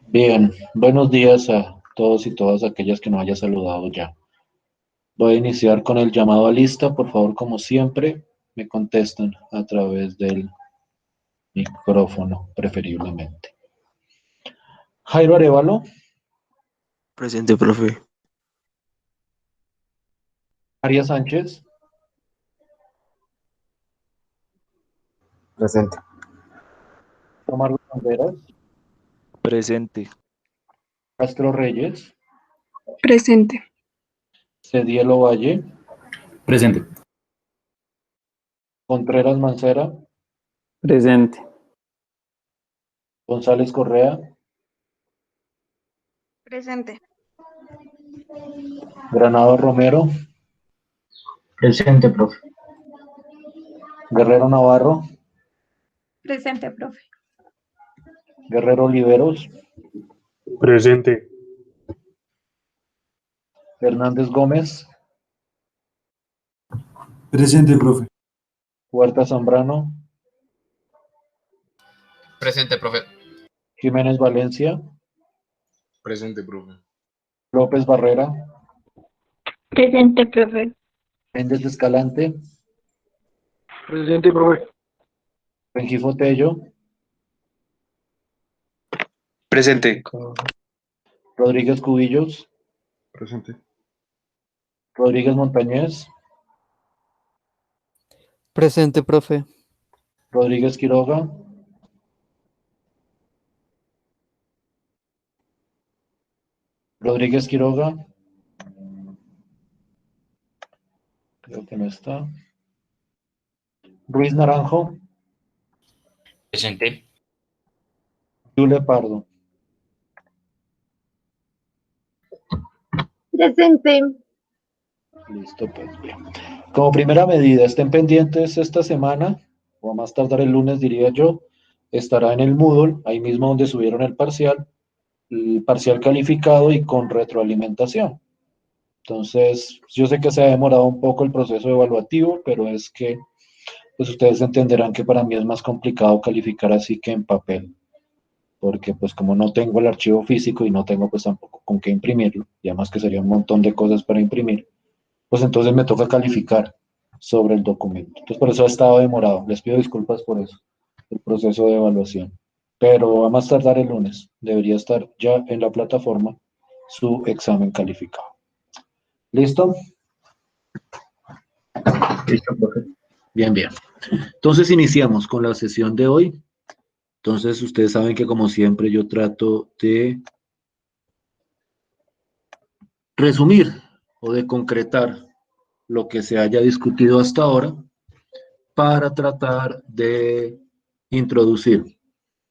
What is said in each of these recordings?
Bien, buenos días a todos y todas aquellas que no haya saludado ya. Voy a iniciar con el llamado a lista. Por favor, como siempre, me contestan a través del micrófono, preferiblemente. Jairo Arevalo, Presente, profe. María Sánchez, Presente. Omar Banderas, Presente. Castro Reyes, Presente. Cediel Ovalle, Presente. Contreras Mancera, Presente. González Correa, Presente. Granado Romero, Presente, profe. Guerrero Navarro, Presente, profe. Guerrero Oliveros, Presente. Hernández Gómez, Presente, profe. Huerta Zambrano, Presente, profe. Jiménez Valencia, Presente, profe. López Barrera, Presente, profe. Méndez Escalante, Presente, profe. Rengifo Tello, Presente. Rodríguez Cubillos, Presente. Rodríguez Montañez, Presente, profe. Rodríguez Quiroga, Rodríguez Quiroga, creo que no está. Ruiz Naranjo, Presente. Yule Pardo. Presente. Listo, pues bien. Como primera medida, estén pendientes esta semana, o a más tardar el lunes, diría yo, estará en el Moodle, ahí mismo donde subieron el parcial calificado y con retroalimentación. Entonces, yo sé que se ha demorado un poco el proceso evaluativo, pero es que pues ustedes entenderán que para mí es más complicado calificar así que en papel, porque pues como no tengo el archivo físico y no tengo pues tampoco con qué imprimirlo, y además que sería un montón de cosas para imprimir, pues entonces me toca calificar sobre el documento. Entonces por eso ha estado demorado. Les pido disculpas por eso, el proceso de evaluación. Pero a más tardar el lunes debería estar ya en la plataforma su examen calificado. ¿Listo? Listo, profe. Bien, bien. Entonces iniciamos con la sesión de hoy. Entonces ustedes saben que como siempre yo trato de resumir o de concretar lo que se haya discutido hasta ahora para tratar de introducir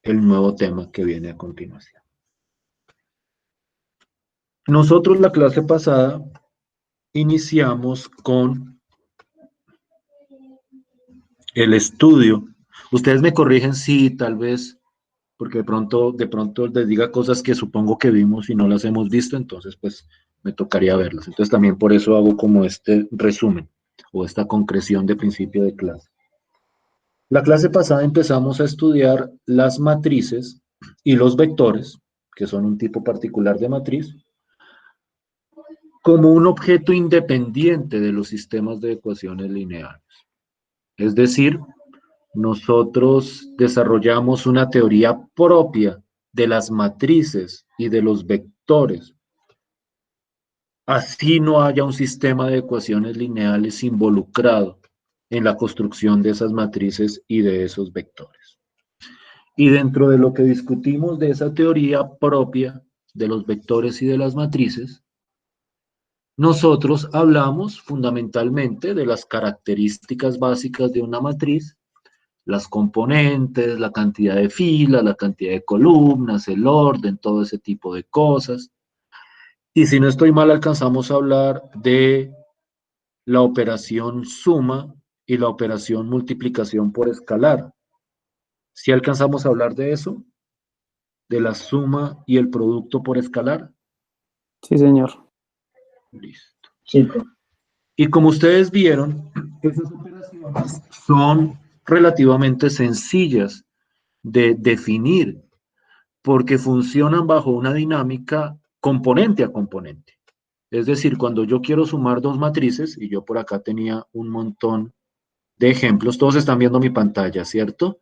el nuevo tema que viene a continuación. Nosotros la clase pasada iniciamos con el estudio. Ustedes me corrigen si tal vez, porque de pronto les diga cosas que supongo que vimos y no las hemos visto, entonces pues me tocaría verlas. Entonces también por eso hago como este resumen o esta concreción de principio de clase. La clase pasada empezamos a estudiar las matrices y los vectores, que son un tipo particular de matriz, como un objeto independiente de los sistemas de ecuaciones lineales. Es decir, nosotros desarrollamos una teoría propia de las matrices y de los vectores. Así no haya un sistema de ecuaciones lineales involucrado en la construcción de esas matrices y de esos vectores. Y dentro de lo que discutimos de esa teoría propia de los vectores y de las matrices, nosotros hablamos fundamentalmente de las características básicas de una matriz, las componentes, la cantidad de filas, la cantidad de columnas, el orden, todo ese tipo de cosas. Y si no estoy mal, alcanzamos a hablar de la operación suma y la operación multiplicación por escalar. ¿Sí alcanzamos a hablar de eso? ¿De la suma y el producto por escalar? Sí, señor. Listo. Sí, profe. Y como ustedes vieron, esas operaciones son relativamente sencillas de definir, porque funcionan bajo una dinámica componente a componente. Es decir, cuando yo quiero sumar dos matrices, y yo por acá tenía un montón de ejemplos, todos están viendo mi pantalla, ¿cierto?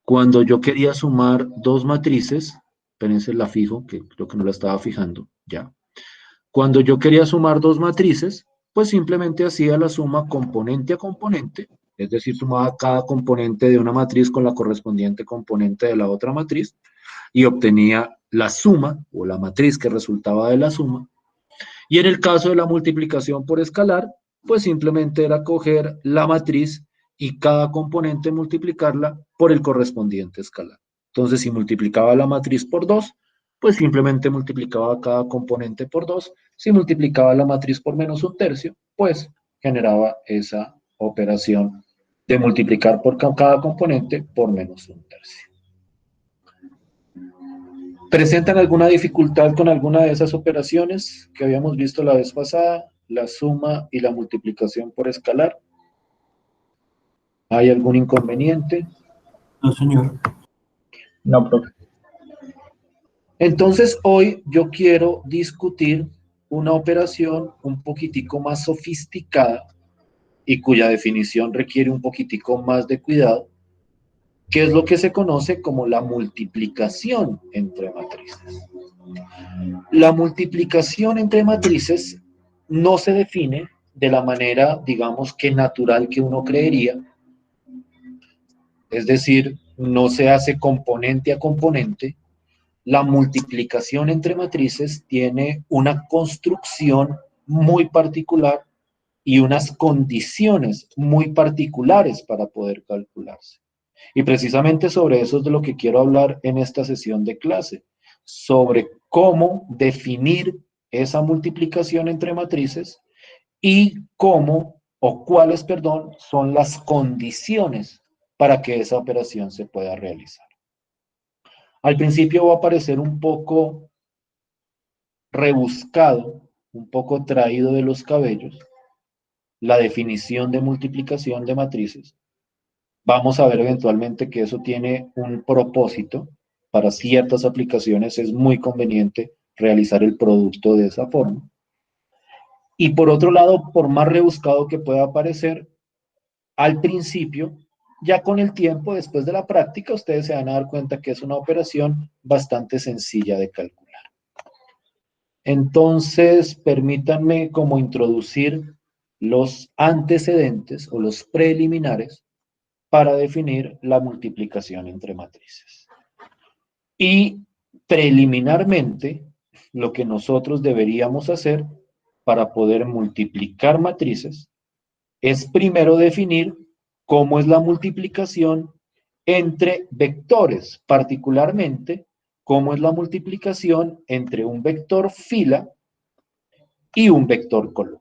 Cuando yo quería sumar dos matrices, espérense, la fijo, que creo que no la estaba fijando, ya. Cuando yo quería sumar dos matrices, pues simplemente hacía la suma componente a componente, es decir, sumaba cada componente de una matriz con la correspondiente componente de la otra matriz, y obtenía la suma, o la matriz que resultaba de la suma. Y en el caso de la multiplicación por escalar, pues simplemente era coger la matriz y cada componente multiplicarla por el correspondiente escalar. Entonces, si multiplicaba la matriz por 2, pues simplemente multiplicaba cada componente por 2. Si multiplicaba la matriz por menos un tercio, pues generaba esa operación de multiplicar por cada componente por menos un tercio. ¿Presentan alguna dificultad con alguna de esas operaciones que habíamos visto la vez pasada? La suma y la multiplicación por escalar. ¿Hay algún inconveniente? No, señor. No, profe. Entonces, hoy yo quiero discutir una operación un poquitico más sofisticada y cuya definición requiere un poquitico más de cuidado, que es lo que se conoce como la multiplicación entre matrices. La multiplicación entre matrices no se define de la manera, digamos, que natural que uno creería. Es decir, no se hace componente a componente. La multiplicación entre matrices tiene una construcción muy particular y unas condiciones muy particulares para poder calcularse. Y precisamente sobre eso es de lo que quiero hablar en esta sesión de clase, sobre cómo definir esa multiplicación entre matrices y cómo, o cuáles, perdón, son las condiciones para que esa operación se pueda realizar. Al principio va a parecer un poco rebuscado, un poco traído de los cabellos, la definición de multiplicación de matrices. Vamos a ver eventualmente que eso tiene un propósito. Para ciertas aplicaciones es muy conveniente realizar el producto de esa forma. Y por otro lado, por más rebuscado que pueda parecer, al principio, ya con el tiempo, después de la práctica, ustedes se van a dar cuenta que es una operación bastante sencilla de calcular. Entonces, permítanme como introducir los antecedentes o los preliminares para definir la multiplicación entre matrices. Y preliminarmente, lo que nosotros deberíamos hacer para poder multiplicar matrices es primero definir cómo es la multiplicación entre vectores, particularmente cómo es la multiplicación entre un vector fila y un vector columna.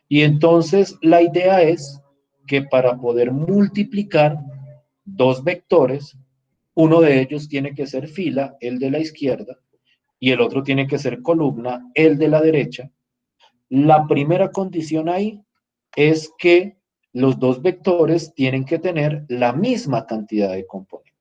Y entonces la idea es que para poder multiplicar dos vectores, uno de ellos tiene que ser fila, el de la izquierda, y el otro tiene que ser columna, el de la derecha. La primera condición ahí es que los dos vectores tienen que tener la misma cantidad de componentes.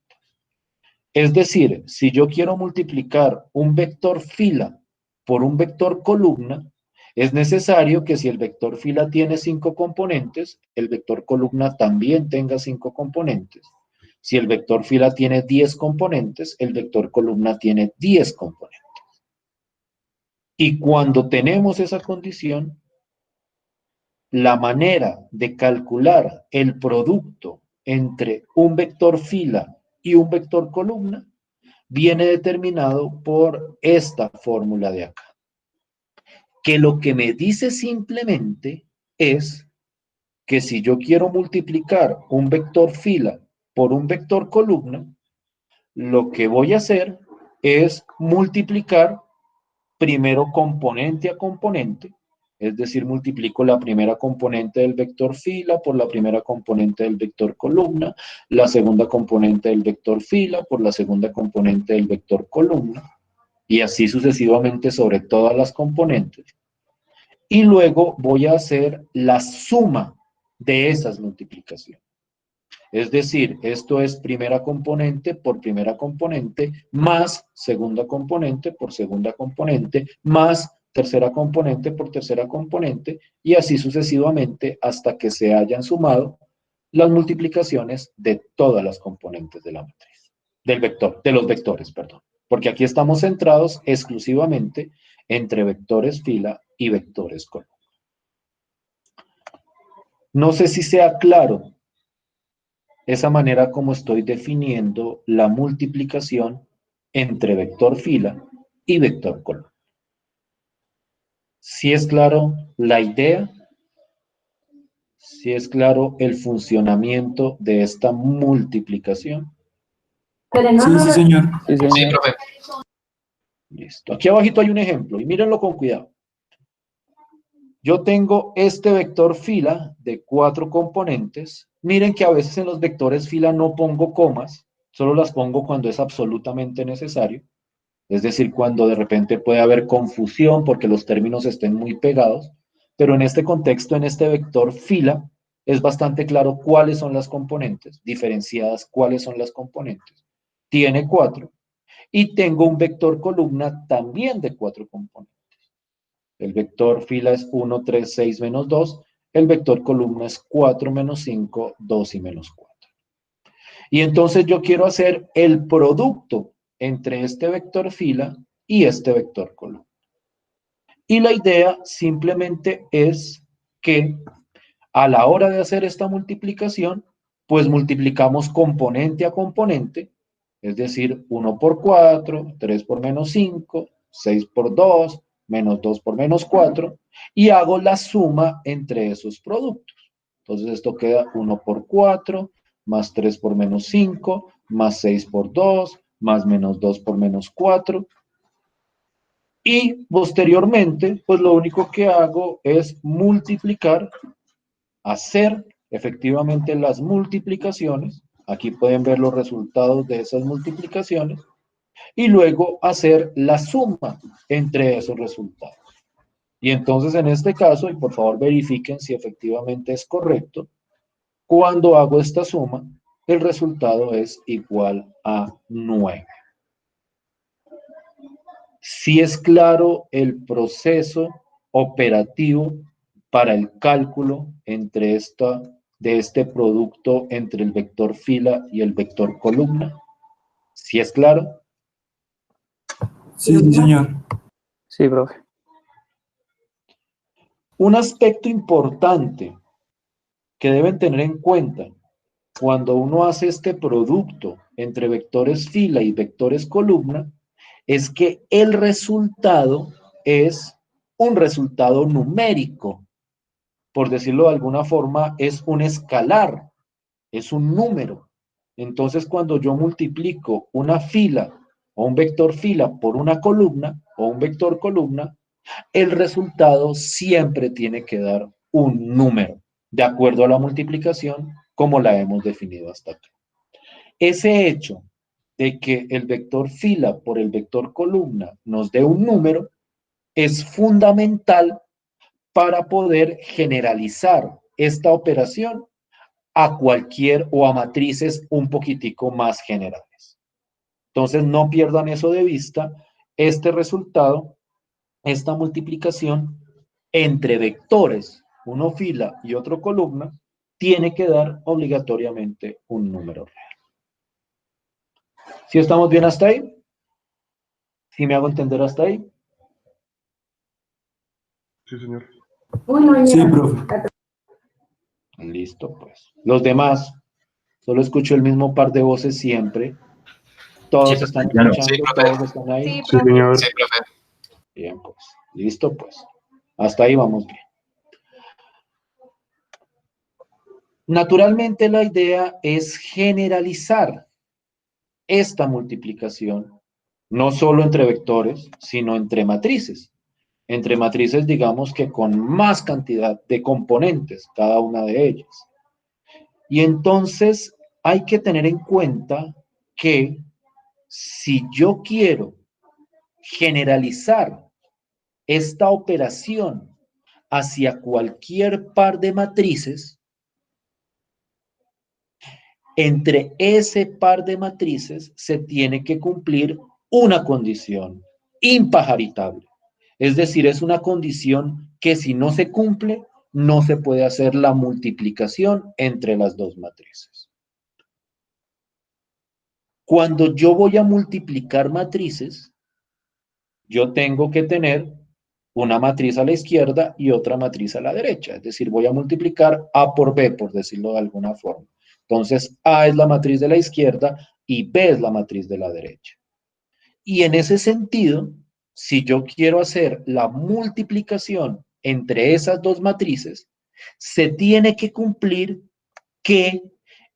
Es decir, si yo quiero multiplicar un vector fila por un vector columna, es necesario que si el vector fila tiene 5 componentes, el vector columna también tenga 5 componentes. Si el vector fila tiene 10 componentes, el vector columna tiene 10 componentes. Y cuando tenemos esa condición, la manera de calcular el producto entre un vector fila y un vector columna viene determinado por esta fórmula de acá. Que lo que me dice simplemente es que si yo quiero multiplicar un vector fila por un vector columna, lo que voy a hacer es multiplicar primero componente a componente, es decir, multiplico la primera componente del vector fila por la primera componente del vector columna, la segunda componente del vector fila por la segunda componente del vector columna, y así sucesivamente sobre todas las componentes. Y luego voy a hacer la suma de esas multiplicaciones. Es decir, esto es primera componente por primera componente, más segunda componente por segunda componente, más tercera componente por tercera componente, y así sucesivamente hasta que se hayan sumado las multiplicaciones de todas las componentes de la matriz, del vector, de los vectores, perdón. Porque aquí estamos centrados exclusivamente entre vectores fila y vectores columna. No sé si sea claro esa manera como estoy definiendo la multiplicación entre vector fila y vector columna. Si es claro la idea, si es claro el funcionamiento de esta multiplicación. Sí, señor. Sí, Sí, señor. profe. Listo. Aquí abajito hay un ejemplo y mírenlo con cuidado. Yo tengo este vector fila de 4 componentes. Miren que a veces en los vectores fila no pongo comas, solo las pongo cuando es absolutamente necesario. Es decir, cuando de repente puede haber confusión porque los términos estén muy pegados. Pero en este contexto, en este vector fila, es bastante claro cuáles son las componentes, diferenciadas cuáles son las componentes. Tiene 4 y tengo un vector columna también de 4 componentes. El vector fila es 1, 3, 6, menos 2. El vector columna es 4, menos 5, 2 y menos 4. Y entonces yo quiero hacer el producto entre este vector fila y este vector columna. Y la idea simplemente es que a la hora de hacer esta multiplicación, pues multiplicamos componente a componente, es decir, 1 por 4, 3 por menos 5, 6 por 2, menos 2 por menos 4, y hago la suma entre esos productos. Entonces esto queda 1 por 4, más 3 por menos 5, más 6 por 2, más menos 2 por menos 4. Y posteriormente, pues lo único que hago es multiplicar, hacer efectivamente las multiplicaciones. Aquí pueden ver los resultados de esas multiplicaciones. Y luego hacer la suma entre esos resultados. Y entonces en este caso, y por favor verifiquen si efectivamente es correcto, cuando hago esta suma, el resultado es igual a 9. Si es claro el proceso operativo para el cálculo entre de este producto entre el vector fila y el vector columna. ¿Sí es claro? Sí, señor. Sí, profe. Un aspecto importante que deben tener en cuenta cuando uno hace este producto entre vectores fila y vectores columna es que el resultado es un resultado numérico. Por decirlo de alguna forma, es un escalar, es un número. Entonces, cuando yo multiplico una fila o un vector fila por una columna o un vector columna, el resultado siempre tiene que dar un número, de acuerdo a la multiplicación como la hemos definido hasta acá. Ese hecho de que el vector fila por el vector columna nos dé un número es fundamental para poder generalizar esta operación a cualquier o a matrices un poquitico más generales. Entonces no pierdan eso de vista, este resultado, esta multiplicación entre vectores, uno fila y otro columna, tiene que dar obligatoriamente un número real. ¿Sí estamos bien hasta ahí? ¿Sí me hago entender hasta ahí? Sí, señor. Sí, profe. Listo, pues. Los demás, solo escucho el mismo par de voces siempre. Todos Sí, están claro. sí, escuchando, profe. todos están ahí. Sí, Sí, profe. señor. Sí, profe. Bien, pues. Listo, pues. Hasta ahí vamos bien. Naturalmente la idea es generalizar esta multiplicación, no solo entre vectores, sino entre matrices. Entre matrices, digamos que con más cantidad de componentes, cada una de ellas. Y entonces hay que tener en cuenta que si yo quiero generalizar esta operación hacia cualquier par de matrices, Entre ese par de matrices se tiene que cumplir una condición impajaritable. Es decir, es una condición que si no se cumple, no se puede hacer la multiplicación entre las dos matrices. Cuando yo voy a multiplicar matrices, yo tengo que tener una matriz a la izquierda y otra matriz a la derecha. Es decir, voy a multiplicar A por B, por decirlo de alguna forma. Entonces, A es la matriz de la izquierda y B es la matriz de la derecha. Y en ese sentido, si yo quiero hacer la multiplicación entre esas dos matrices, se tiene que cumplir que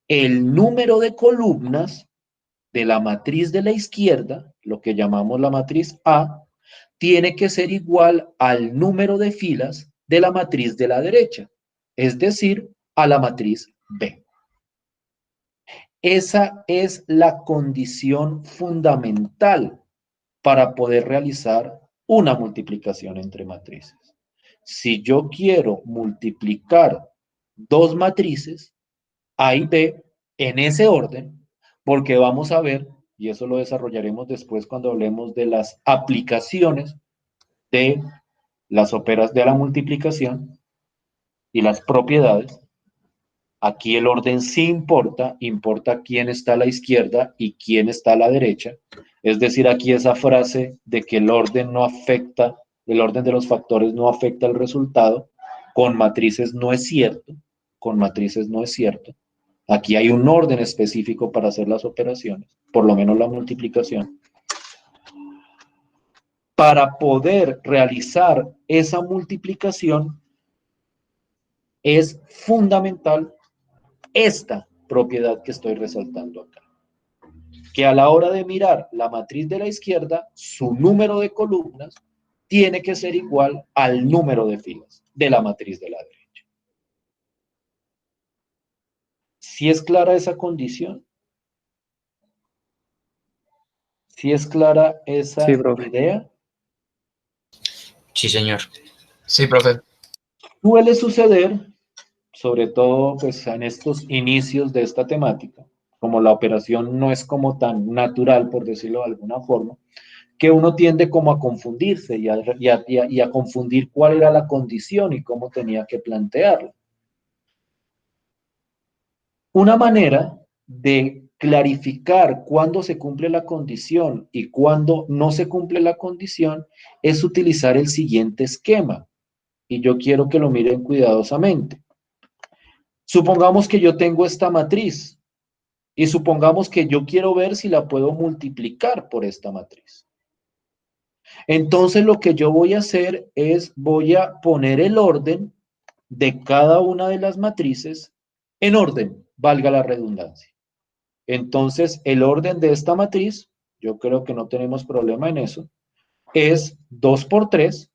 el número de columnas de la matriz de la izquierda, lo que llamamos la matriz A, tiene que ser igual al número de filas de la matriz de la derecha, es decir, a la matriz B. Esa es la condición fundamental para poder realizar una multiplicación entre matrices. Si yo quiero multiplicar dos matrices, A y B, en ese orden, porque vamos a ver, y eso lo desarrollaremos después cuando hablemos de las aplicaciones de las operas de la multiplicación y las propiedades. Aquí el orden sí importa quién está a la izquierda y quién está a la derecha. Es decir, aquí esa frase de que el orden no afecta, el orden de los factores no afecta el resultado, con matrices no es cierto, con matrices no es cierto. Aquí hay un orden específico para hacer las operaciones, por lo menos la multiplicación. Para poder realizar esa multiplicación es fundamental esta propiedad que estoy resaltando acá. Que a la hora de mirar la matriz de la izquierda, su número de columnas tiene que ser igual al número de filas de la matriz de la derecha. ¿Sí es clara esa condición? ¿Sí es clara esa idea? Sí, señor. Sí, profe. Suele suceder, sobre todo pues, en estos inicios de esta temática, como la operación no es como tan natural, por decirlo de alguna forma, que uno tiende como a confundirse y a confundir cuál era la condición y cómo tenía que plantearla. Una manera de clarificar cuándo se cumple la condición y cuándo no se cumple la condición es utilizar el siguiente esquema. Y yo quiero que lo miren cuidadosamente. Supongamos que yo tengo esta matriz y supongamos que yo quiero ver si la puedo multiplicar por esta matriz. Entonces lo que yo voy a hacer es voy a poner el orden de cada una de las matrices en orden, valga la redundancia. Entonces el orden de esta matriz, yo creo que no tenemos problema en eso, es 2 por 3,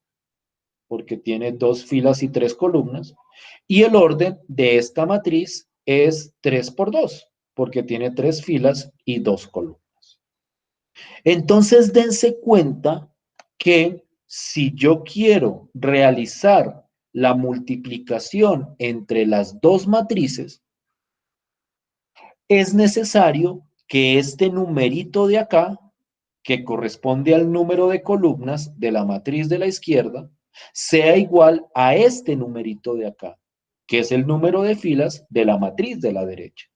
porque tiene 2 filas y 3 columnas, y el orden de esta matriz es 3 por 2, porque tiene 3 filas y 2 columnas. Entonces dense cuenta que si yo quiero realizar la multiplicación entre las dos matrices, es necesario que este numerito de acá, que corresponde al número de columnas de la matriz de la izquierda, sea igual a este numerito de acá, que es el número de filas de la matriz de la derecha.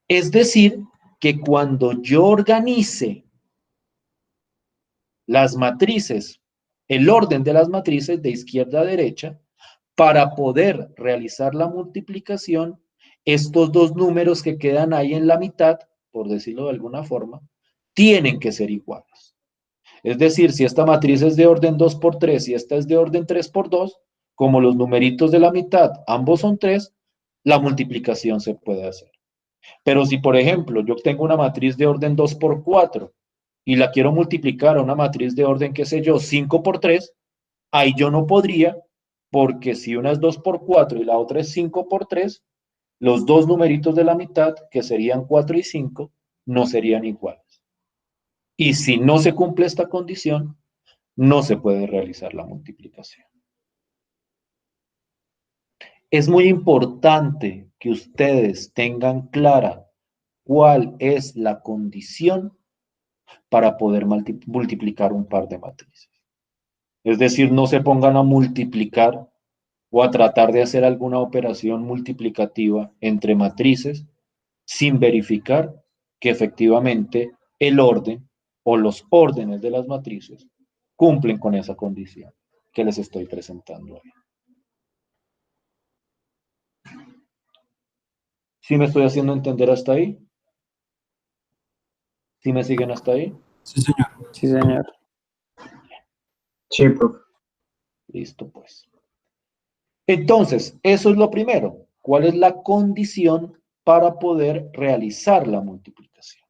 Es decir, que cuando yo organice las matrices, el orden de las matrices de izquierda a derecha, para poder realizar la multiplicación, estos dos números que quedan ahí en la mitad, por decirlo de alguna forma, tienen que ser iguales. Es decir, si esta matriz es de orden 2 por 3 y esta es de orden 3 por 2, como los numeritos de la mitad ambos son 3, la multiplicación se puede hacer. Pero si, por ejemplo, yo tengo una matriz de orden 2 por 4 y la quiero multiplicar a una matriz de orden, qué sé yo, 5 por 3, ahí yo no podría, porque si una es 2 por 4 y la otra es 5 por 3, los dos numeritos de la mitad, que serían 4 y 5, no serían iguales. Y si no se cumple esta condición, no se puede realizar la multiplicación. Es muy importante que ustedes tengan clara cuál es la condición para poder multiplicar un par de matrices. Es decir, no se pongan a multiplicar o a tratar de hacer alguna operación multiplicativa entre matrices sin verificar que efectivamente el orden o los órdenes de las matrices cumplen con esa condición que les estoy presentando hoy. ¿Sí me estoy haciendo entender hasta ahí? ¿Sí me siguen hasta ahí? Sí, señor. Sí, señor. Sí, profe. Listo, pues. Entonces, eso es lo primero. ¿Cuál es la condición para poder realizar la multiplicación?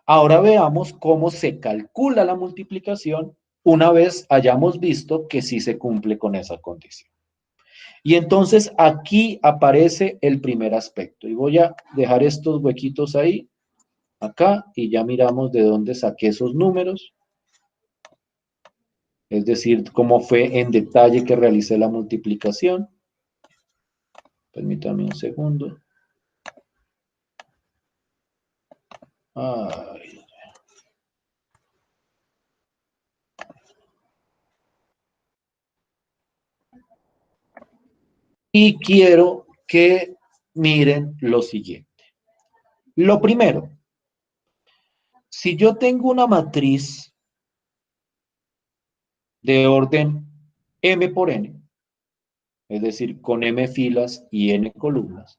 Ahora veamos cómo se calcula la multiplicación una vez hayamos visto que sí se cumple con esa condición. Y entonces aquí aparece el primer aspecto. Y voy a dejar estos huequitos ahí, acá, y ya miramos de dónde saqué esos números. Es decir, cómo fue en detalle que realicé la multiplicación. Permítame un segundo. Ay. Y quiero que miren lo siguiente. Lo primero, si yo tengo una matriz de orden m por n, es decir, con m filas y n columnas,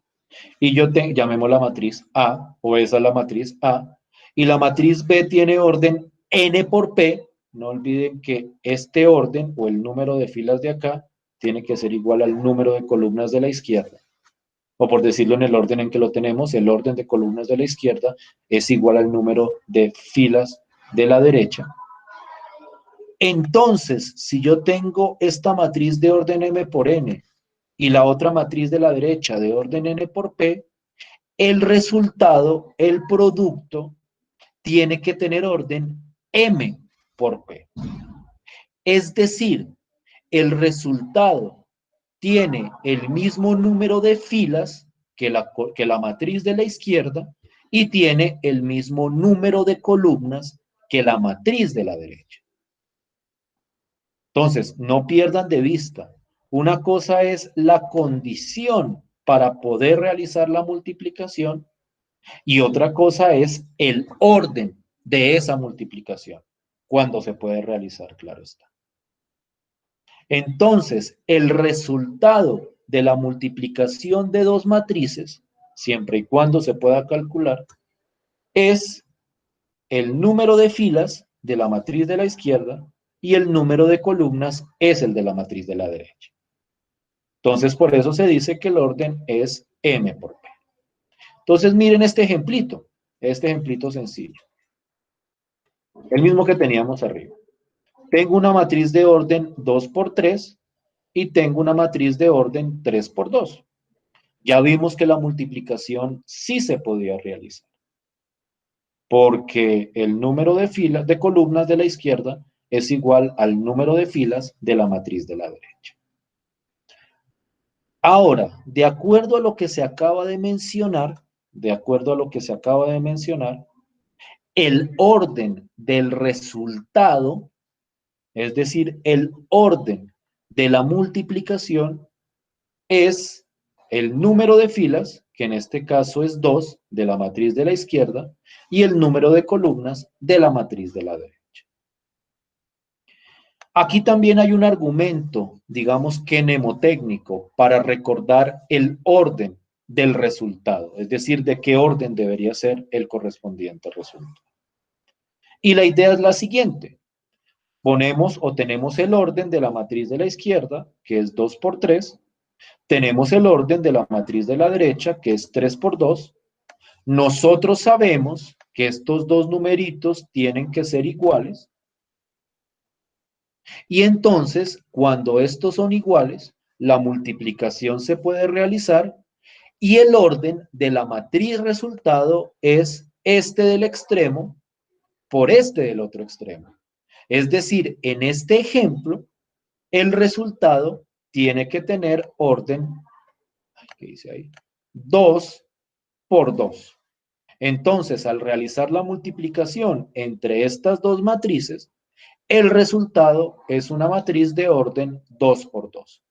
y yo llamemos la matriz A, o esa es la matriz A, y la matriz B tiene orden n por p, no olviden que este orden, o el número de filas de acá, tiene que ser igual al número de columnas de la izquierda. O por decirlo en el orden en que lo tenemos, el orden de columnas de la izquierda es igual al número de filas de la derecha. Entonces, si yo tengo esta matriz de orden m por n y la otra matriz de la derecha de orden n por p, el resultado, el producto, tiene que tener orden m por p. Es decir, el resultado tiene el mismo número de filas que la matriz de la izquierda y tiene el mismo número de columnas que la matriz de la derecha. Entonces, no pierdan de vista. Una cosa es la condición para poder realizar la multiplicación y otra cosa es el orden de esa multiplicación, cuando se puede realizar, claro está. Entonces, el resultado de la multiplicación de dos matrices, siempre y cuando se pueda calcular, es el número de filas de la matriz de la izquierda y el número de columnas es el de la matriz de la derecha. Entonces, por eso se dice que el orden es m por p. Entonces, miren este ejemplito sencillo. El mismo que teníamos arriba. Tengo una matriz de orden 2 por 3 y tengo una matriz de orden 3 por 2. Ya vimos que la multiplicación sí se podía realizar, porque el número de filas, de columnas de la izquierda es igual al número de filas de la matriz de la derecha. Ahora, de acuerdo a lo que se acaba de mencionar, el orden del resultado, es decir, el orden de la multiplicación, es el número de filas, que en este caso es 2 de la matriz de la izquierda, y el número de columnas de la matriz de la derecha. Aquí también hay un argumento, digamos que mnemotécnico, para recordar el orden del resultado, es decir, de qué orden debería ser el correspondiente resultado. Y la idea es la siguiente. Ponemos o tenemos el orden de la matriz de la izquierda, que es 2 por 3, tenemos el orden de la matriz de la derecha, que es 3 por 2. Nosotros sabemos que estos dos numeritos tienen que ser iguales. Y entonces, cuando estos son iguales, la multiplicación se puede realizar y el orden de la matriz resultado es este del extremo por este del otro extremo. Es decir, en este ejemplo, el resultado tiene que tener orden. ¿Qué dice ahí? 2 por 2. Entonces, al realizar la multiplicación entre estas dos matrices, el resultado es una matriz de orden 2 por 2,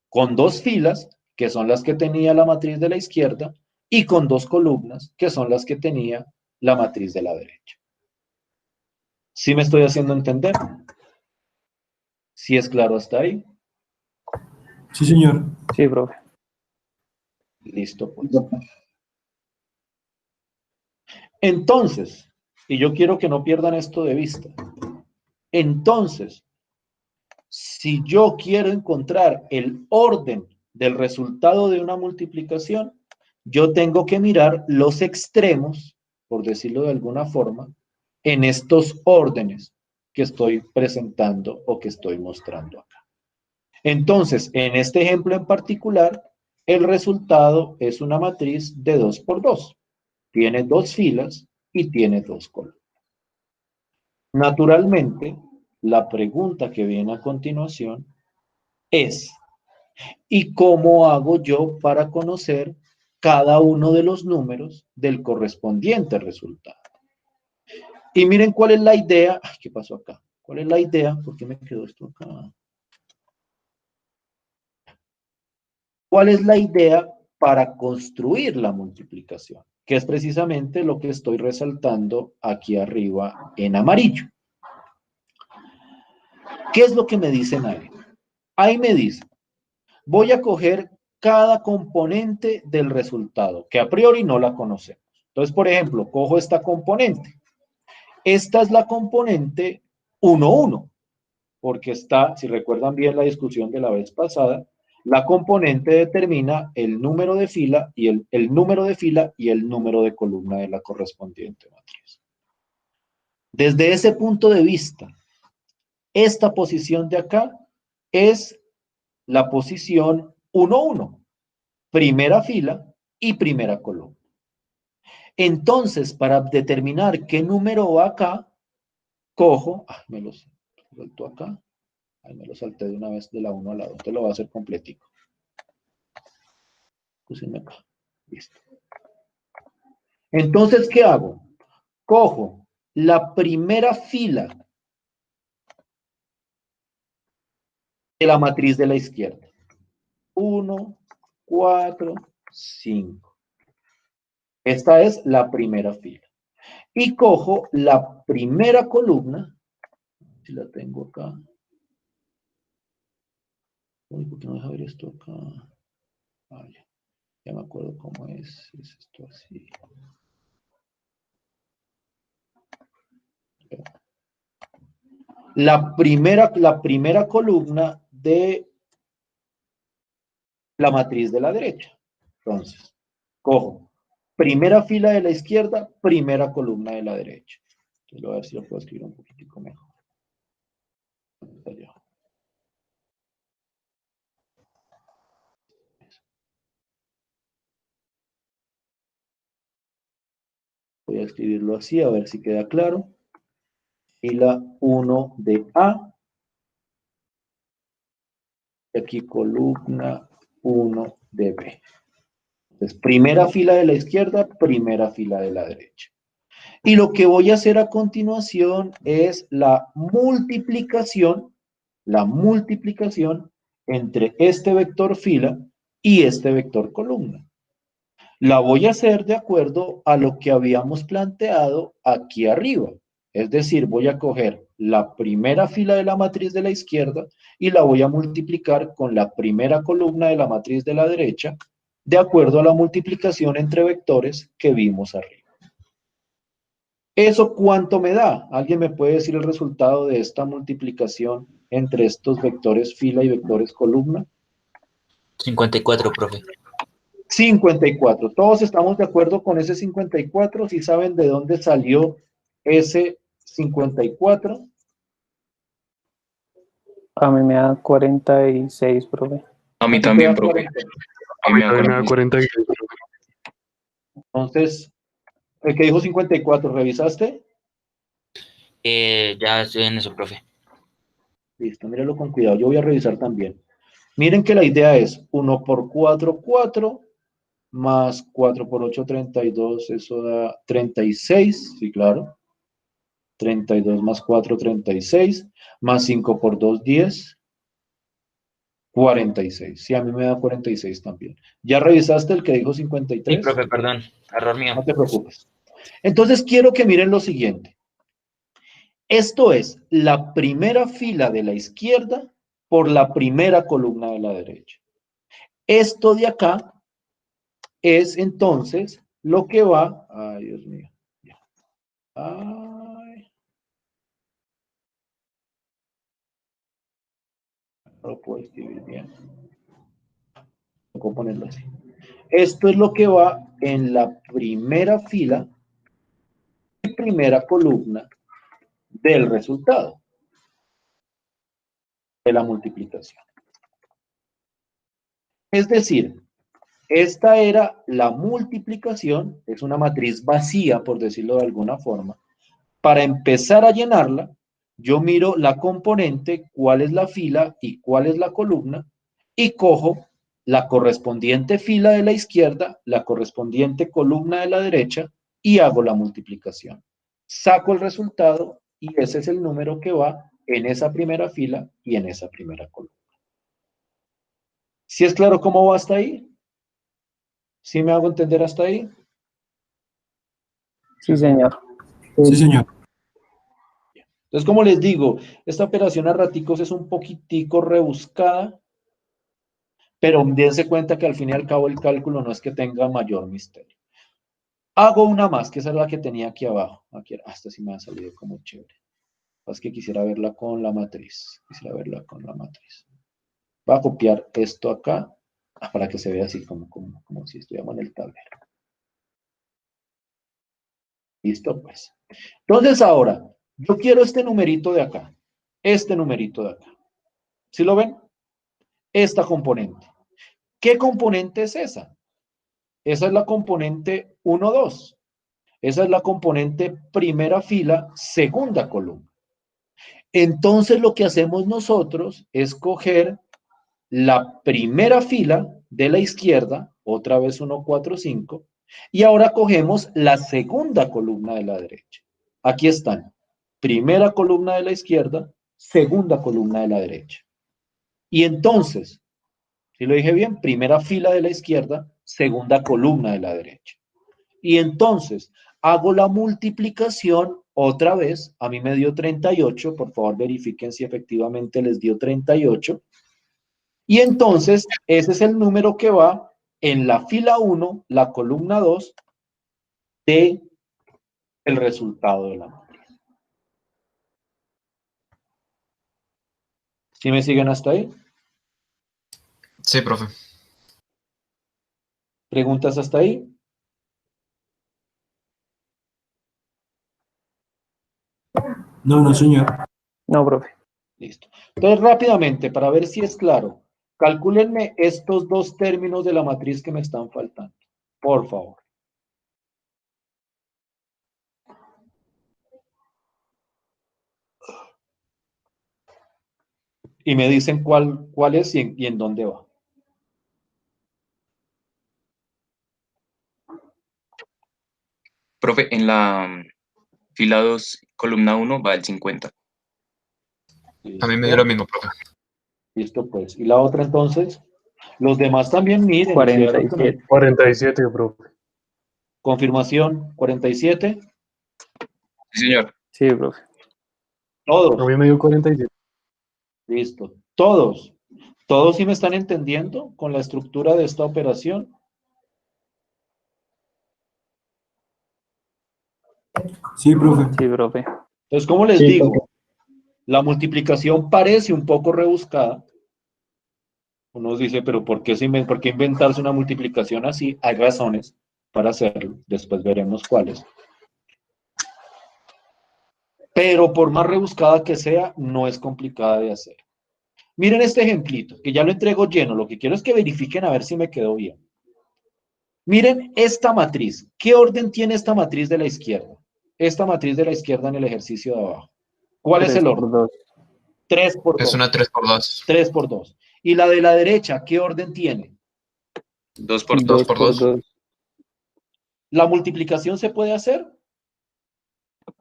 con dos filas, que son las que tenía la matriz de la izquierda, y con dos columnas, que son las que tenía la matriz de la derecha. ¿Sí me estoy haciendo entender? ¿Sí es claro hasta ahí? Sí, señor. Sí, profe. Listo, pues. Entonces, y yo quiero que no pierdan esto de vista. Entonces, si yo quiero encontrar el orden del resultado de una multiplicación, yo tengo que mirar los extremos, por decirlo de alguna forma, en estos órdenes que estoy presentando o que estoy mostrando acá. Entonces, en este ejemplo en particular, el resultado es una matriz de 2 por 2. Tiene dos filas y tiene dos columnas. Naturalmente, la pregunta que viene a continuación es, ¿y cómo hago yo para conocer cada uno de los números del correspondiente resultado? Y miren cuál es la idea. Ay, ¿qué pasó acá? ¿Cuál es la idea? ¿Por qué me quedó esto acá? ¿Cuál es la idea para construir la multiplicación? Que es precisamente lo que estoy resaltando aquí arriba en amarillo. ¿Qué es lo que me dicen ahí? Ahí me dicen, voy a coger cada componente del resultado, que a priori no la conocemos. Entonces, por ejemplo, cojo esta componente. Esta es la componente 1, 1, porque está, si recuerdan bien la discusión de la vez pasada, la componente determina el número de fila y el número de fila y el número de columna de la correspondiente matriz. Desde ese punto de vista, esta posición de acá es la posición 1, 1, primera fila y primera columna. Entonces, para determinar qué número va acá, cojo, me lo suelto acá, me lo salté de una vez de la 1 a la 2, te lo voy a hacer completico. Púsenme acá, listo. Entonces, ¿qué hago? Cojo la primera fila de la matriz de la izquierda. 1, 4, 5. Esta es la primera fila. Y cojo la primera columna, si la tengo acá. Uy, ¿por qué no deja ver esto acá? Vale, ya me acuerdo cómo es esto así. La primera columna de la matriz de la derecha. Entonces, cojo primera fila de la izquierda, primera columna de la derecha. Entonces, voy a ver si lo puedo escribir un poquitico mejor. Voy a escribirlo así, a ver si queda claro. Fila 1 de A. Y aquí columna 1 de B. Entonces, primera fila de la izquierda, primera fila de la derecha. Y lo que voy a hacer a continuación es la multiplicación entre este vector fila y este vector columna. La voy a hacer de acuerdo a lo que habíamos planteado aquí arriba. Es decir, voy a coger la primera fila de la matriz de la izquierda y la voy a multiplicar con la primera columna de la matriz de la derecha, de acuerdo a la multiplicación entre vectores que vimos arriba. ¿Eso cuánto me da? ¿Alguien me puede decir el resultado de esta multiplicación entre estos vectores fila y vectores columna? 54, profe. 54. ¿Todos estamos de acuerdo con ese 54? ¿Sí saben de dónde salió ese 54? A mí me da 46, profe. A mí también, profe. A mí también me da 46, profe. Entonces, el que dijo 54, ¿revisaste? Ya estoy en eso, profe. Listo, míralo con cuidado. Yo voy a revisar también. Miren que la idea es 1 por 4, 4. más 4 por 8, 32, eso da 36, sí, claro. 32 más 4, 36, más 5 por 2, 10, 46. Sí, a mí me da 46 también. ¿Ya revisaste el que dijo Sí, 53? profe, perdón. Error mío. No te preocupes. Entonces quiero que miren lo siguiente. Esto es la primera fila de la izquierda por la primera columna de la derecha. Esto de acá es entonces lo que va... Ay, Dios mío. Ay. No lo puedo escribir bien. Voy a ponerlo así. Esto es lo que va en la primera fila y primera columna del resultado de la multiplicación. Es decir, esta era la multiplicación, es una matriz vacía, por decirlo de alguna forma. Para empezar a llenarla, yo miro la componente, cuál es la fila y cuál es la columna, y cojo la correspondiente fila de la izquierda, la correspondiente columna de la derecha, y hago la multiplicación. Saco el resultado y ese es el número que va en esa primera fila y en esa primera columna. ¿Sí es claro cómo va hasta ahí? ¿Sí me hago entender hasta ahí? Sí, señor. Sí, señor. Entonces, como les digo, esta operación a raticos es un poquitico rebuscada, pero dense cuenta que al fin y al cabo el cálculo no es que tenga mayor misterio. Hago una más, que esa es la que tenía aquí abajo. Aquí, esta sí me ha salido como chévere. Es que quisiera verla con la matriz. Quisiera verla con la matriz. Voy a copiar esto acá para que se vea así como si estuviéramos en el tablero. Listo, pues. Entonces ahora, yo quiero este numerito de acá. Este numerito de acá. ¿Sí lo ven? Esta componente. ¿Qué componente es esa? Esa es la componente 1, 2. Esa es la componente primera fila, segunda columna. Entonces lo que hacemos nosotros es coger la primera fila de la izquierda, otra vez 1, 4, 5, y ahora cogemos la segunda columna de la derecha. Aquí están. Primera columna de la izquierda, segunda columna de la derecha. Y entonces, si lo dije bien, primera fila de la izquierda, segunda columna de la derecha. Y entonces hago la multiplicación otra vez. A mí me dio 38. Por favor, verifiquen si efectivamente les dio 38. Y entonces ese es el número que va en la fila 1, la columna 2 de el resultado de la matriz. ¿Sí me siguen hasta ahí? Sí, profe. ¿Preguntas hasta ahí? No, no, señor. No, profe. Listo. Entonces, rápidamente, para ver si es claro, calcúlenme estos dos términos de la matriz que me están faltando. Por favor. Y me dicen cuál es y en dónde va. Profe, en la fila 2, columna 1, va el 50. A mí me dio lo mismo, profe. Listo, pues. ¿Y la otra entonces? Los demás también miren. 47. 47, profe. Confirmación, 47. Sí, señor. Sí, profe. A Todos. mí me dio 47. Listo. Todos. ¿Todos sí me están entendiendo con la estructura de esta operación? Sí, profe. Sí, profe. Entonces, ¿cómo les Sí, digo? profe. La multiplicación parece un poco rebuscada. Uno dice, pero ¿por qué inventarse una multiplicación así? Hay razones para hacerlo. Después veremos cuáles. Pero por más rebuscada que sea, no es complicada de hacer. Miren este ejemplito, que ya lo entrego lleno. Lo que quiero es que verifiquen a ver si me quedó bien. Miren esta matriz. ¿Qué orden tiene esta matriz de la izquierda? Esta matriz de la izquierda en el ejercicio de abajo. ¿Cuál es el 3 por orden? 2. 3 por 2. Es una 3 por 2. 3 por 2. ¿Y la de la derecha qué orden tiene? 2 por 2. 2 por por dos. 2. ¿La multiplicación se puede hacer?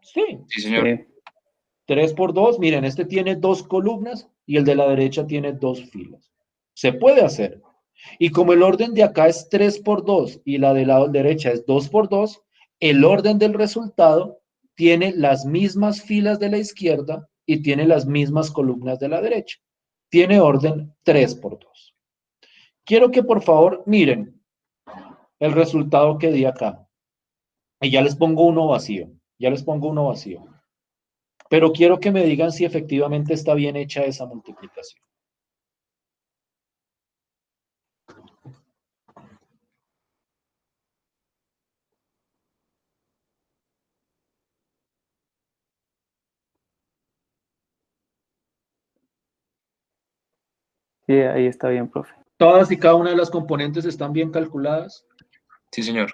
Sí. Sí, señor. Sí. 3 por 2, miren, este tiene 2 columnas y el de la derecha tiene 2 filas. Se puede hacer. Y como el orden de acá es 3 por 2 y la de la derecha es 2 por 2, el orden del resultado tiene las mismas filas de la izquierda y tiene las mismas columnas de la derecha. Tiene orden 3 por 2. Quiero que por favor miren el resultado que di acá. Y ya les pongo uno vacío. Ya les pongo uno vacío. Pero quiero que me digan si efectivamente está bien hecha esa multiplicación. Sí, ahí está bien, profe. Todas y cada una de las componentes están bien calculadas. Sí, señor.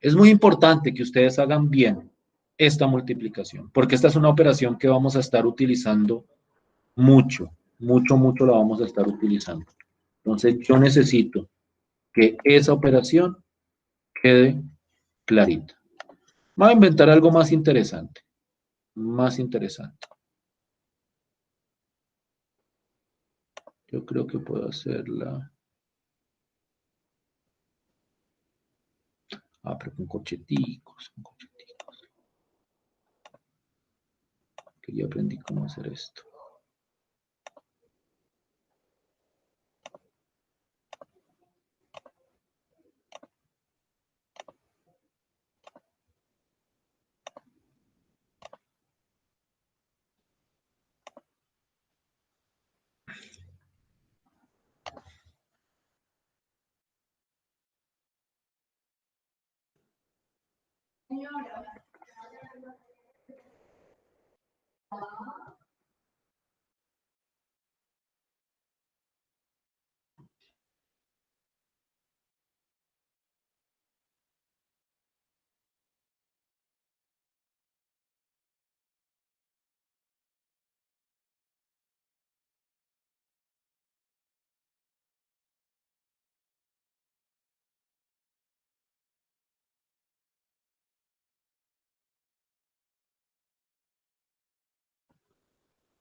Es muy importante que ustedes hagan bien esta multiplicación, porque esta es una operación que vamos a estar utilizando mucho, mucho la vamos a estar utilizando. Entonces yo necesito que esa operación quede clarita. Voy a inventar algo más interesante, más interesante. Yo creo que puedo hacerla. Pero con corcheticos, que ya aprendí cómo hacer esto.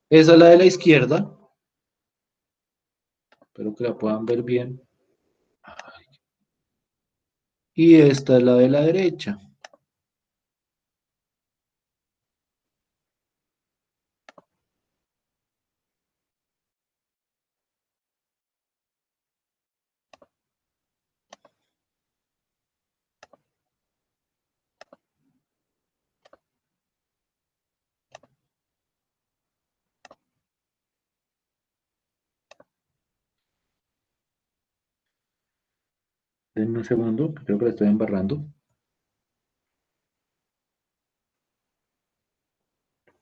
Esa es la de la izquierda. Espero que la puedan ver bien. Y esta es la de la derecha. Denme un segundo, que creo que la estoy embarrando.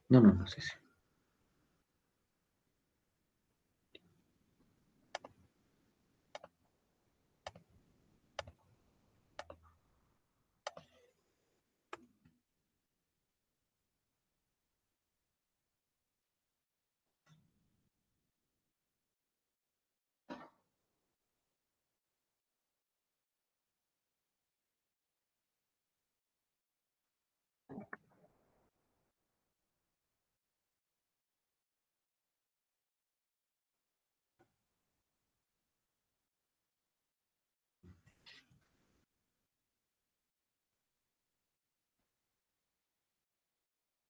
No, sí.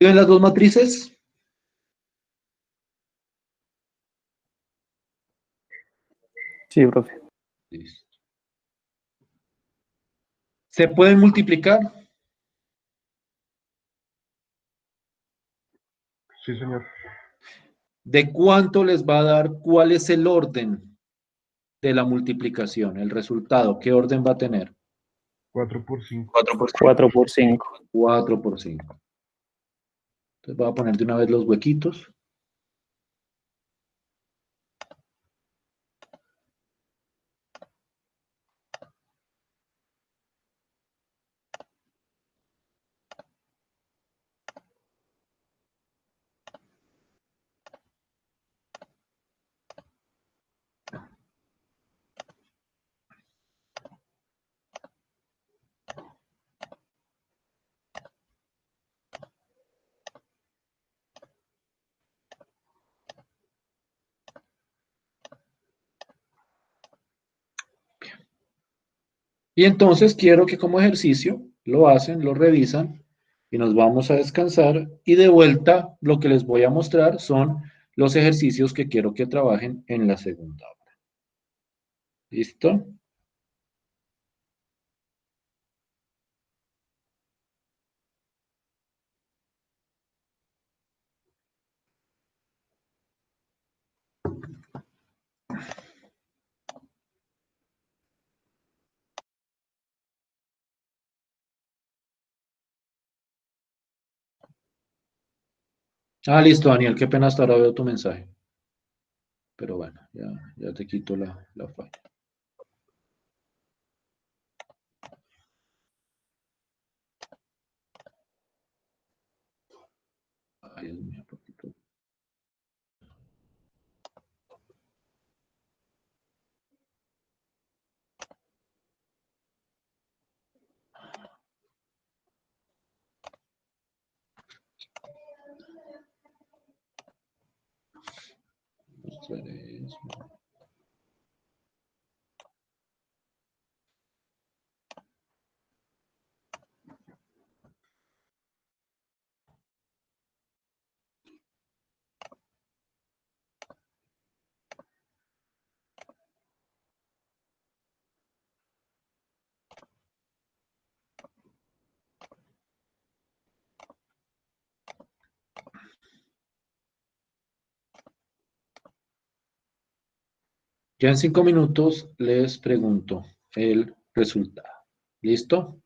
¿Ven las dos matrices? Sí, profe. Listo. ¿Se pueden multiplicar? Sí, señor. ¿De cuánto les va a dar? ¿Cuál es el orden de la multiplicación? El resultado, ¿qué orden va a tener? 4 por 5. 4 por 5. 4 por 5. 4 por 5. Entonces voy a poner de una vez los huequitos. Y entonces quiero que como ejercicio lo hacen, lo revisan y nos vamos a descansar. Y de vuelta lo que les voy a mostrar son los ejercicios que quiero que trabajen en la segunda hora. ¿Listo? Ah, listo, Daniel, qué pena hasta ahora veo tu mensaje. Pero bueno, ya te quito la falla. Ay, Dios mío, ¿por qué todo? Mostraré eso. Ya en 5 minutos les pregunto el resultado. ¿Listo?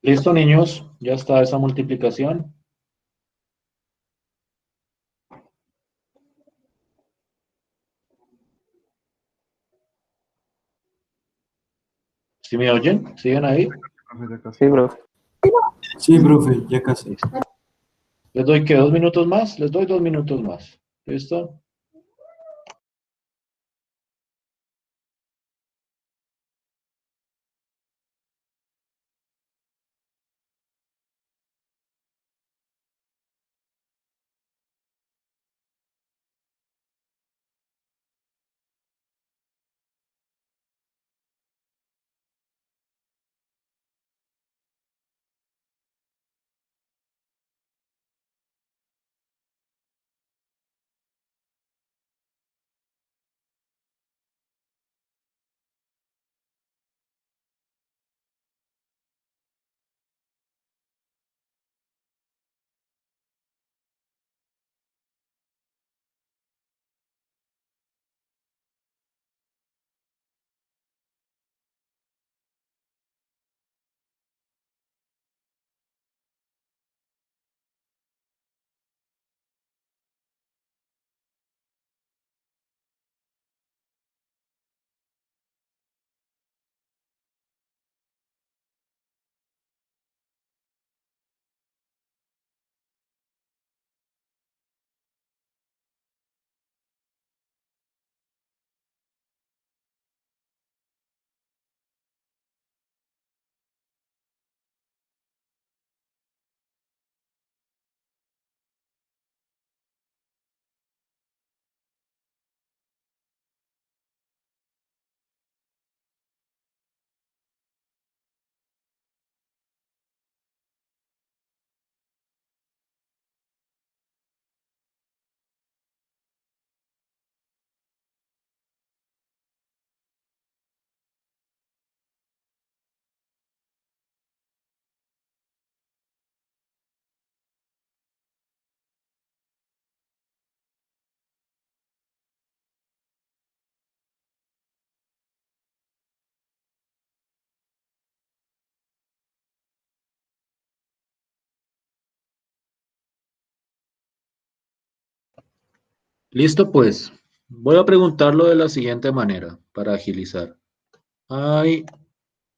¿Listo, niños? Ya está esa multiplicación. ¿Sí me oyen? ¿Siguen ahí? Sí, profe. Sí, profe, ya casi. Listo. ¿Les doy qué? ¿2 minutos más? Les doy 2 minutos más. ¿Listo? Listo, pues. Voy a preguntarlo de la siguiente manera, para agilizar. Hay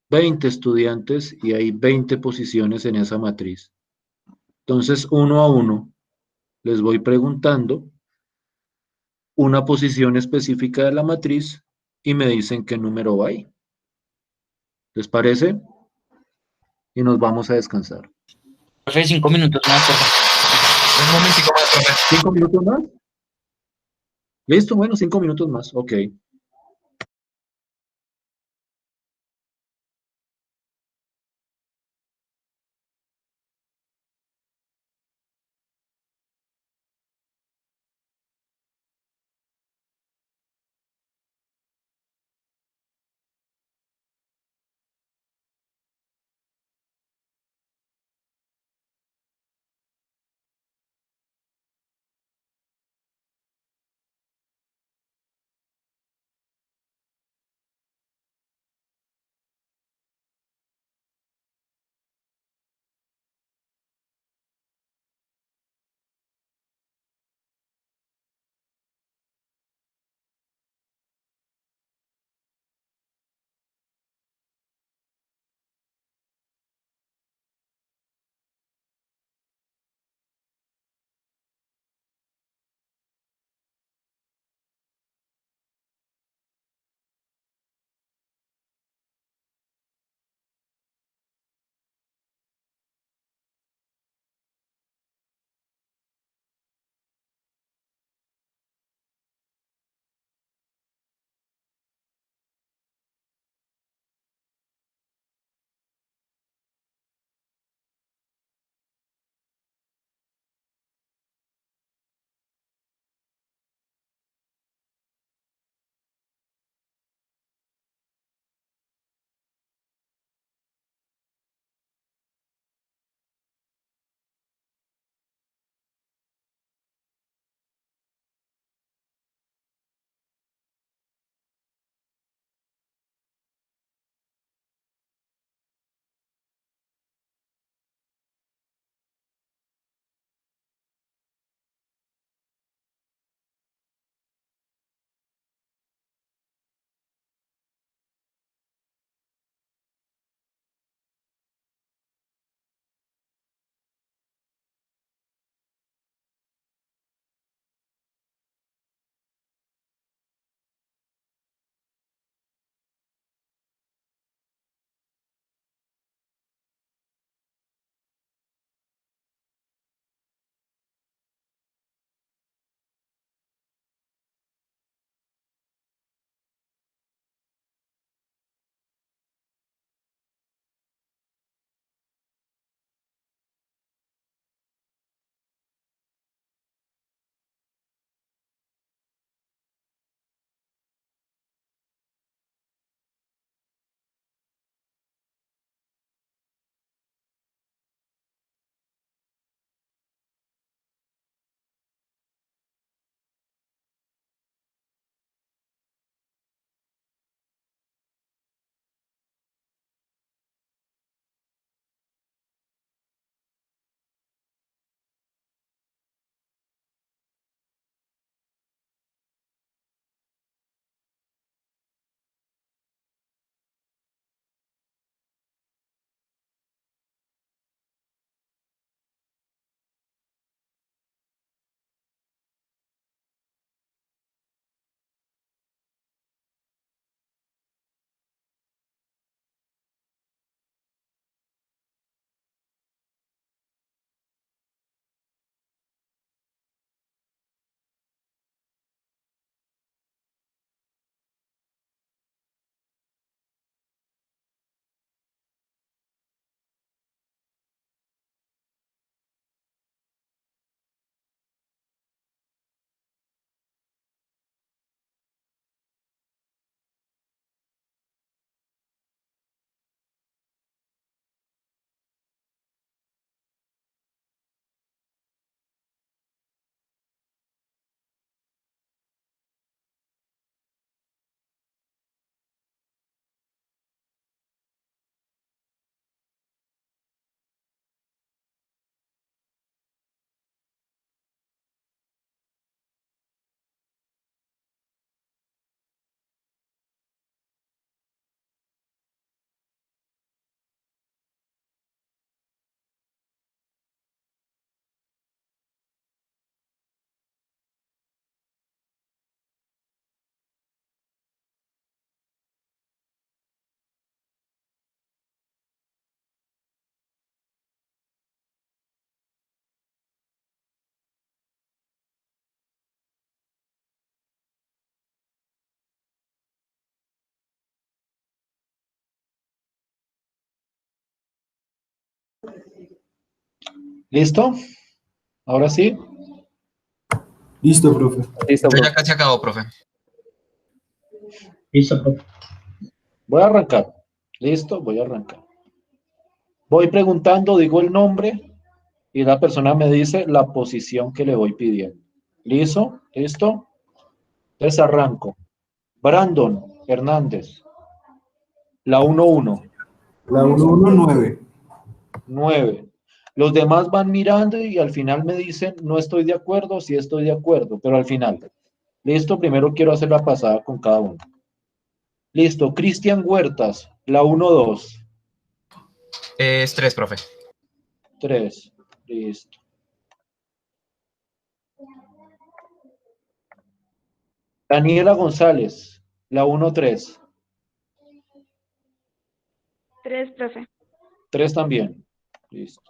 20 estudiantes y hay 20 posiciones en esa matriz. Entonces, uno a uno, les voy preguntando una posición específica de la matriz y me dicen qué número va ahí. ¿Les parece? Y nos vamos a descansar. Profe, 5 minutos más, profe. Un momentico más, profe. ¿5 minutos más? Listo, bueno, 5 minutos más. Ok. ¿Listo? Ahora sí. Listo, profe. Listo, Yo ya profe. casi acabo, profe. Listo, profe. Voy a arrancar. ¿Listo? Voy a arrancar. Voy preguntando, digo el nombre y la persona me dice la posición que le voy pidiendo. ¿Listo? ¿Listo? Entonces arranco. Brandon Hernández. La 1-1. La 119. 9. Los demás van mirando y al final me dicen, no estoy de acuerdo, sí estoy de acuerdo, pero al final. Listo, primero quiero hacer la pasada con cada uno. Listo, Cristian Huertas, la 1-2. Es 3, profe. 3. Listo. Daniela González, la 1-3. 3, profe. 3 también. Listo.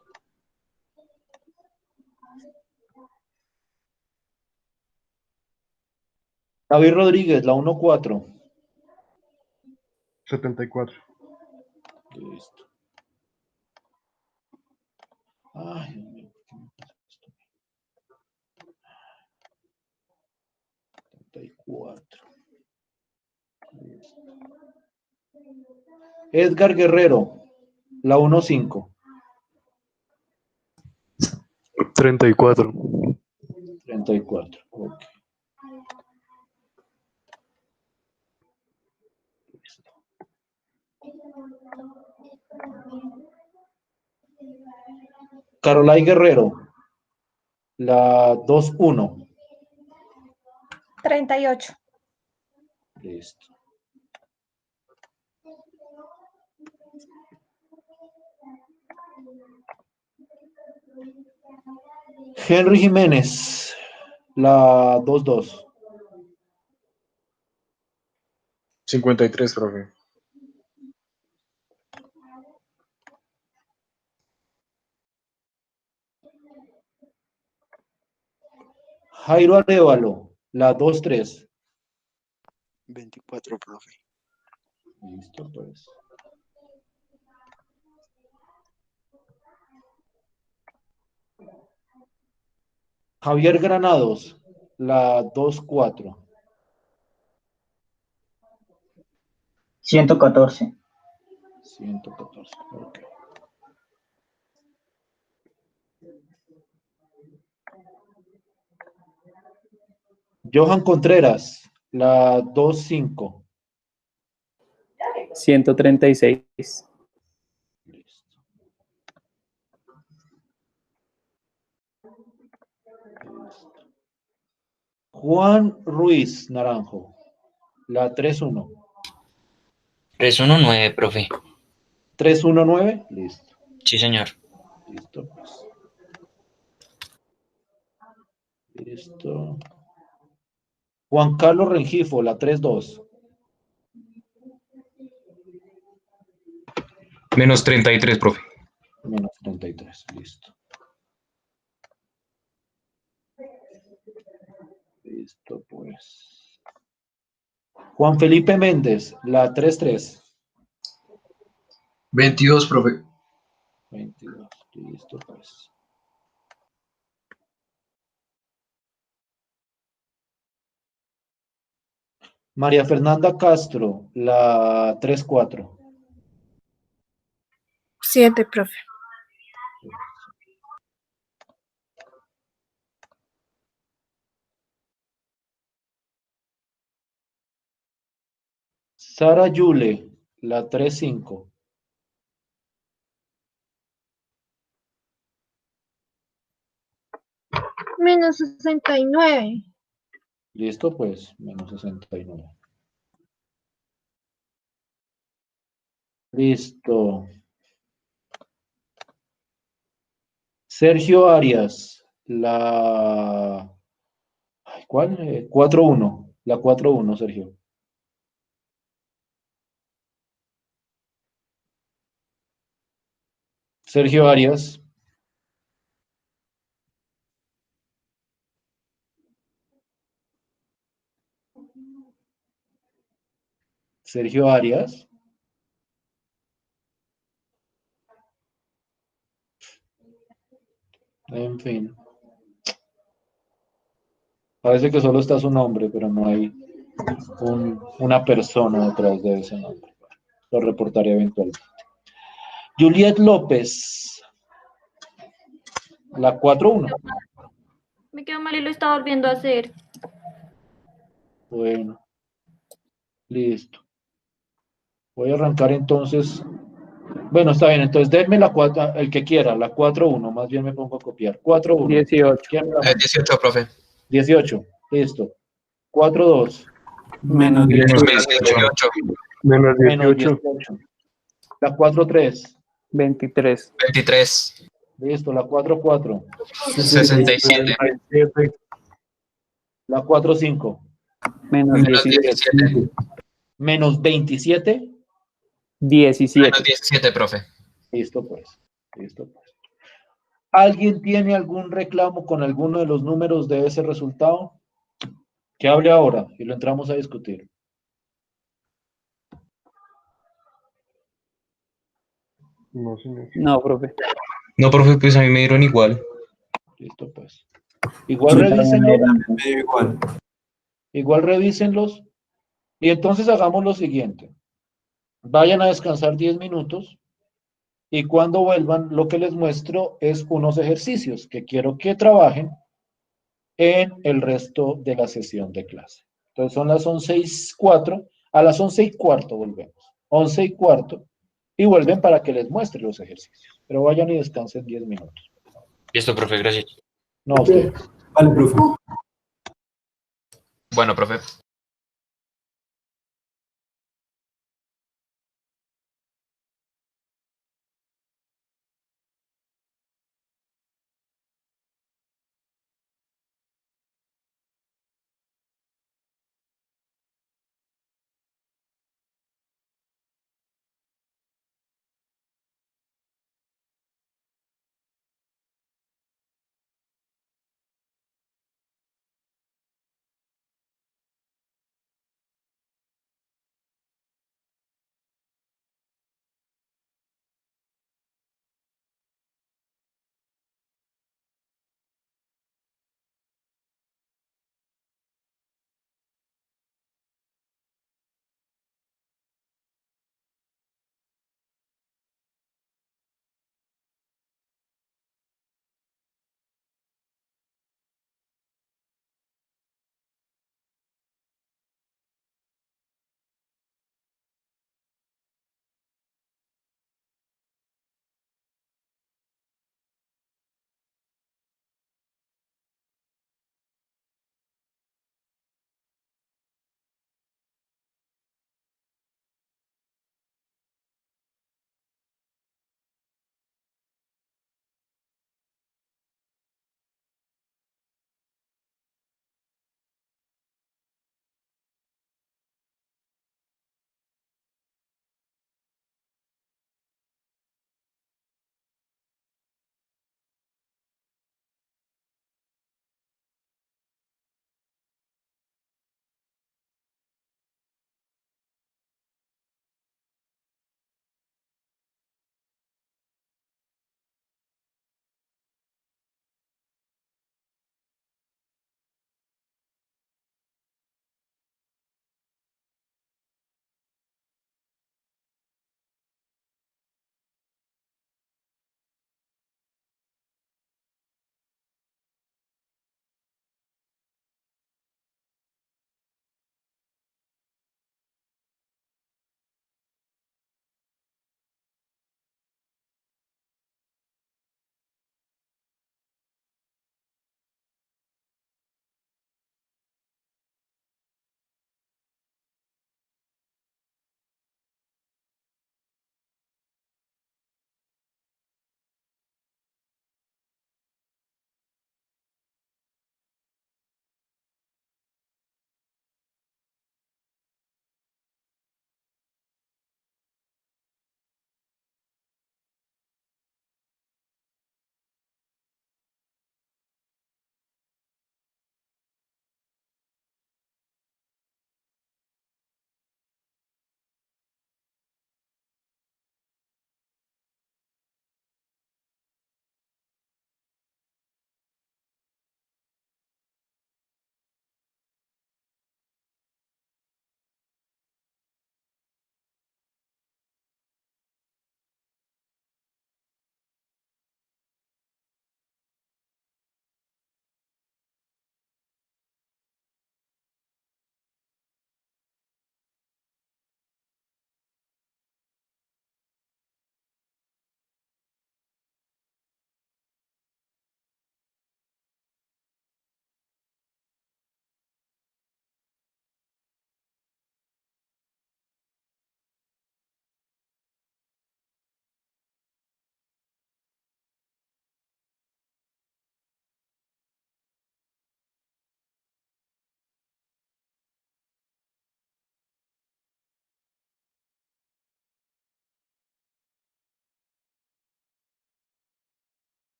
David Rodríguez, la 1-4. 74. Listo. Ay, Dios mío, ¿por qué me pasa esto? 74. Listo. Edgar Guerrero, la 1-5. 34. 34. Ok. Listo. Carolai Guerrero, la 2-1. 38. Listo. Henry Jiménez, la 2-2. 53, profe. Jairo Arevalo, la 2-3. 24, profe. Listo, pues. Javier Granados, la 2-4. 114. 114. Ok. Johan Contreras, la 2-5. 136. Listo. Juan Ruiz Naranjo, la 3-1. 319, profe. 3-1-9. Listo. Sí, señor. Listo, pues. Listo. Juan Carlos Rengifo, la 3-2. Menos 33, profe. Menos 33. Listo. Listo, pues. Juan Felipe Méndez, la 3-3. 22, profe. 22. Listo, pues. María Fernanda Castro, la 3-4. 7, profe. Sara Yule, la 3-5. Menos 69. Listo, pues. Menos 69. Listo. Sergio Arias, la... ay, ¿cuál? 4-1. La 4-1, Sergio. Sergio Arias. Sergio Arias. En fin. Parece que solo está su nombre, pero no hay una persona detrás de ese nombre. Lo reportaré eventualmente. Juliet López, la 4-1. Me quedó mal y lo estaba volviendo a hacer. Bueno, listo. Voy a arrancar entonces. Bueno, está bien, entonces denme la 4, el que quiera, la 4-1, más bien me pongo a copiar. 4-1. 18. ¿Quién me la manda? 18, profe. 18, listo. 4-2, Menos Menos 18. 18. Menos menos 18. 18. La 4-3, 23. 23. listo. La 4-4, 67. 67. la 4-5, Menos Menos 17. 17. menos 27, 17. Menos 17, profe. listo pues, listo pues. ¿Alguien tiene algún reclamo con alguno de los números de ese resultado? Que hable ahora y lo entramos a discutir. No, señor. No, profe. No, profe, pues a mí me dieron igual. Listo pues. Igual Sí, también revísenlos, me dio igual. igual revísenlos. Y entonces hagamos lo siguiente. Vayan a descansar 10 minutos y cuando vuelvan lo que les muestro es unos ejercicios que quiero que trabajen en el resto de la sesión de clase. Entonces son las 11:04, a las 11:15 volvemos. 11:15 y vuelven para que les muestre los ejercicios. Pero vayan y descansen 10 minutos. Listo, profe, gracias. No, ustedes. Vale, profe. Bueno, profe.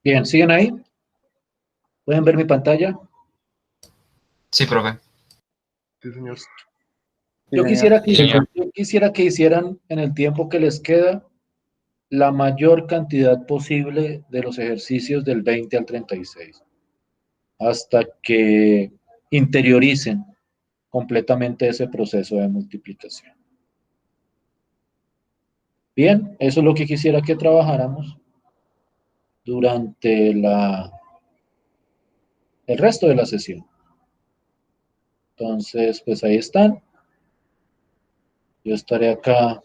Bien, ¿siguen ahí? ¿Pueden ver mi pantalla? Sí, profe. Sí, señor. Sí, Yo señor. quisiera que, Sí, señor. yo quisiera que hicieran en el tiempo que les queda la mayor cantidad posible de los ejercicios del 20 al 36, hasta que interioricen completamente ese proceso de multiplicación. Bien, eso es lo que quisiera que trabajáramos durante el resto de la sesión. Entonces, pues ahí están. Yo estaré acá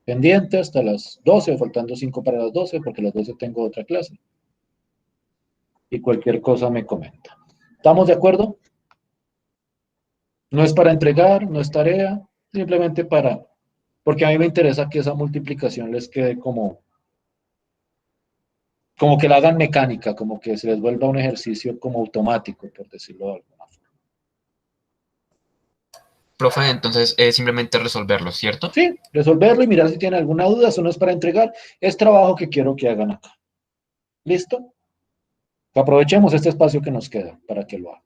pendiente hasta las 12, faltando 5 para las 12, porque a las 12 tengo otra clase. Y cualquier cosa me comenta. ¿Estamos de acuerdo? No es para entregar, no es tarea, simplemente porque a mí me interesa que esa multiplicación les quede como que la hagan mecánica, como que se les vuelva un ejercicio como automático, por decirlo de alguna forma. Profe, entonces es simplemente resolverlo, ¿cierto? Sí, resolverlo y mirar si tienen alguna duda, eso no es para entregar, es trabajo que quiero que hagan acá. ¿Listo? Aprovechemos este espacio que nos queda para que lo hagan.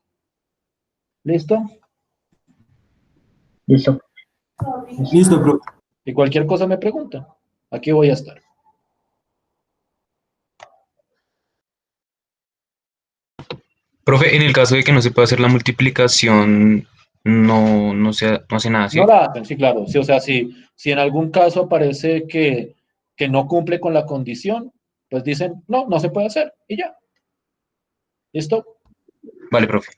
¿Listo? Listo. Listo, profe. Y cualquier cosa me preguntan. Aquí voy a estar. Profe, en el caso de que no se pueda hacer la multiplicación, no hace nada, No ¿sí? la hacen, sí, claro. Sí, o sea, si en algún caso aparece que no cumple con la condición, pues dicen, no, no se puede hacer. Y ya. ¿Listo? Vale, profe.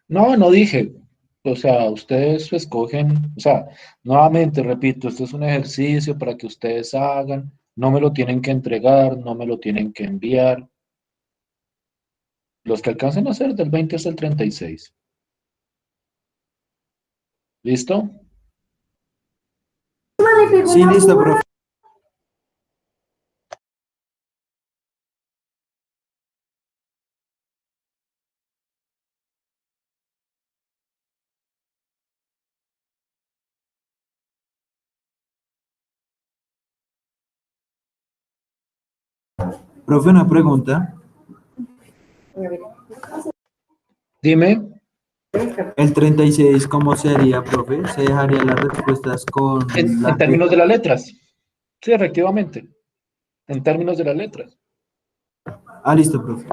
No, no dije. O sea, ustedes escogen, o sea, nuevamente repito, esto es un ejercicio para que ustedes hagan, no me lo tienen que entregar, no me lo tienen que enviar. Los que alcancen a hacer del 20 hasta el 36. ¿Listo? Sí, listo, profe. Profe, una pregunta. Dime. El 36, ¿cómo sería, profe? ¿Se dejarían las respuestas con En las términos de letras? las letras. Sí, efectivamente. En términos de las letras. Ah, listo, profe.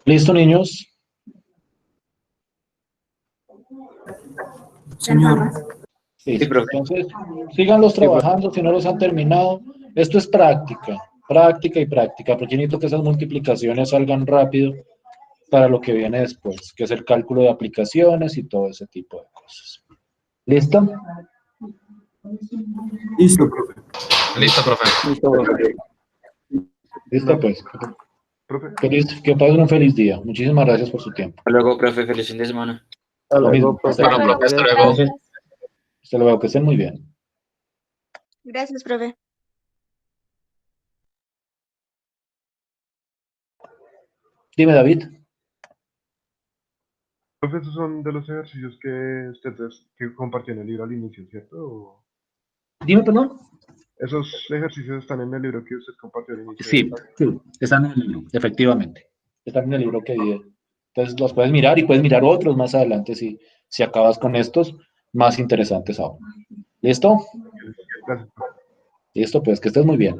¿Listo, niños? Señor. Sí, entonces, síganlos trabajando si no los han terminado. Esto es práctica, práctica y práctica, porque necesito que esas multiplicaciones salgan rápido para lo que viene después, que es el cálculo de aplicaciones y todo ese tipo de cosas. ¿Listo? Listo, profe. Listo, profe. Listo, profe. Listo, pues. Profe, Que pasen un feliz día. Muchísimas gracias por su tiempo. Hasta luego, profe. Feliz fin de semana. Lo mismo. Profe, Bueno, profe, hasta luego. gracias. Hasta luego, que estén muy bien. Gracias, profe. Dime, David. profe, esos son de los ejercicios que ustedes que compartió en el libro al inicio, ¿cierto? Dime, perdón. Esos ejercicios están en el libro que usted compartió al inicio. Sí, sí, están en el libro, efectivamente. Están en el libro que di. Entonces los puedes mirar y puedes mirar otros más adelante si acabas con estos más interesantes aún. ¿Listo? Gracias, profe. Listo, pues que estés muy bien.